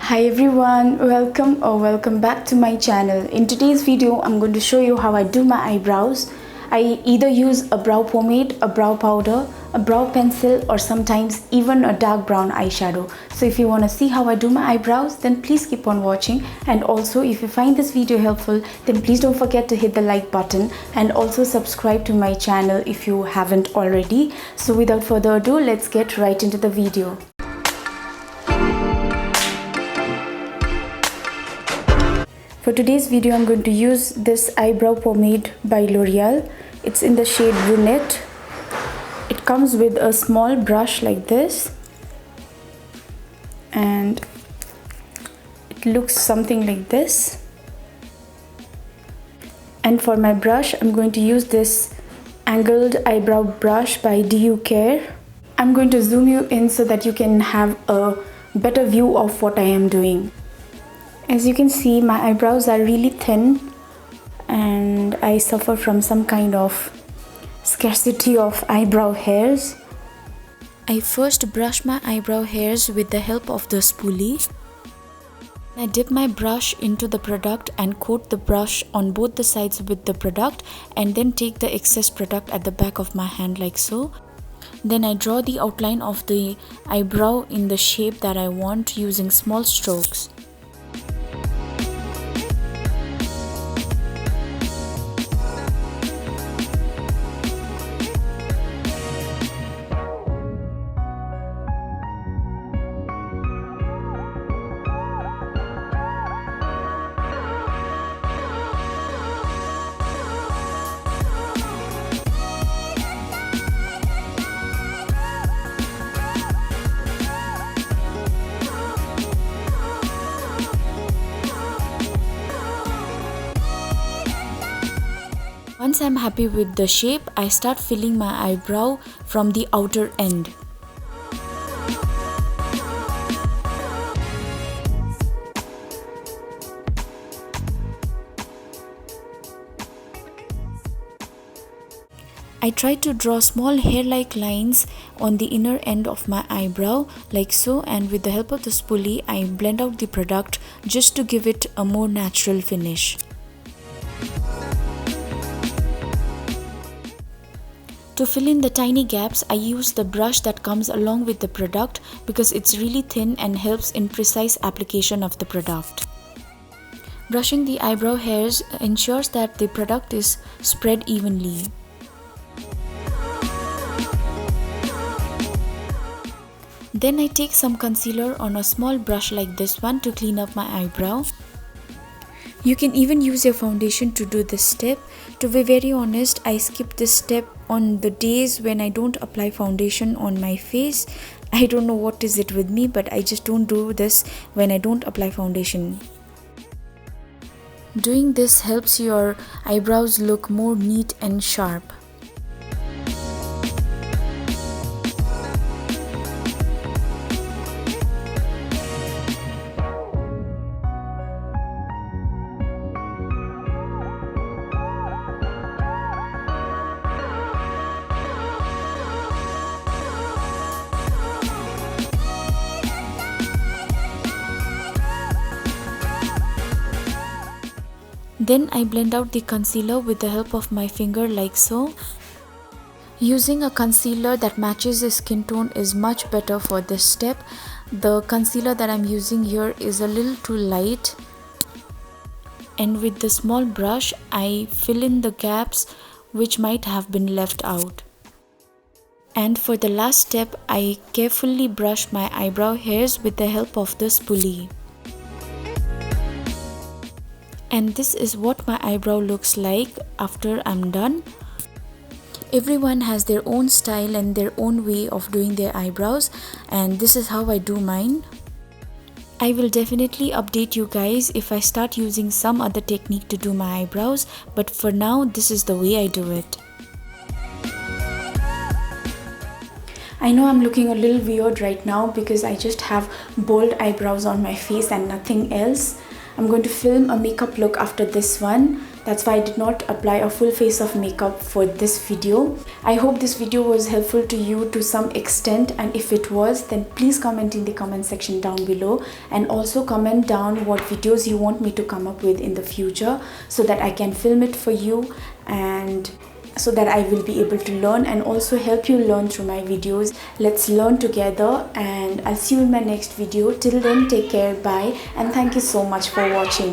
Hi everyone, welcome back to my channel. In today's video, I'm going to show you how I do my eyebrows. I either use a brow pomade, a brow powder, a brow pencil, or sometimes even a dark brown eyeshadow. So if you want to see how I do my eyebrows, then please keep on watching. And also, if you find this video helpful, then please don't forget to hit the like button and also subscribe to my channel if you haven't already. So without further ado, let's get right into the video. For today's video, I'm going to use this eyebrow pomade by L'Oreal. It's in the shade Brunette. It comes with a small brush like this, and it looks something like this. And for my brush, I'm going to use this angled eyebrow brush by DU Care. I'm going to zoom you in so that you can have a better view of what I am doing. As you can see, my eyebrows are really thin and I suffer from some kind of scarcity of eyebrow hairs. I first brush my eyebrow hairs with the help of the spoolie. I dip my brush into the product and coat the brush on both the sides with the product, and then take the excess product at the back of my hand like so. Then I draw the outline of the eyebrow in the shape that I want using small strokes. Once I'm happy with the shape, I start filling my eyebrow from the outer end. I try to draw small hair-like lines on the inner end of my eyebrow like so, and with the help of the spoolie, I blend out the product just to give it a more natural finish. To fill in the tiny gaps, I use the brush that comes along with the product because it's really thin and helps in precise application of the product. Brushing the eyebrow hairs ensures that the product is spread evenly. Then I take some concealer on a small brush like this one to clean up my eyebrow. You can even use your foundation to do this step. To be very honest, I skip this step on the days when I don't apply foundation on my face. I don't know what is it with me, but I just don't do this when I don't apply foundation. Doing this helps your eyebrows look more neat and sharp. Then I blend out the concealer with the help of my finger like so. Using a concealer that matches the skin tone is much better for this step. The concealer that I'm using here is a little too light. And with the small brush, I fill in the gaps which might have been left out. And for the last step, I carefully brush my eyebrow hairs with the help of the spoolie. And this is what my eyebrow looks like after I'm done. Everyone has their own style and their own way of doing their eyebrows, and this is how I do mine. I will definitely update you guys if I start using some other technique to do my eyebrows, but for now this is the way I do it. I know I'm looking a little weird right now because I just have bold eyebrows on my face and nothing else. I'm going to film a makeup look after this one, That's why I did not apply a full face of makeup for this video. I hope this video was helpful to you to some extent, and if it was, then please comment in the comment section down below, and also comment down what videos you want me to come up with in the future so that I can film it for you, and so that I will be able to learn and also help you learn through my videos. Let's learn together, and I'll see you in my next video. Till then, take care, bye, and thank you so much for watching.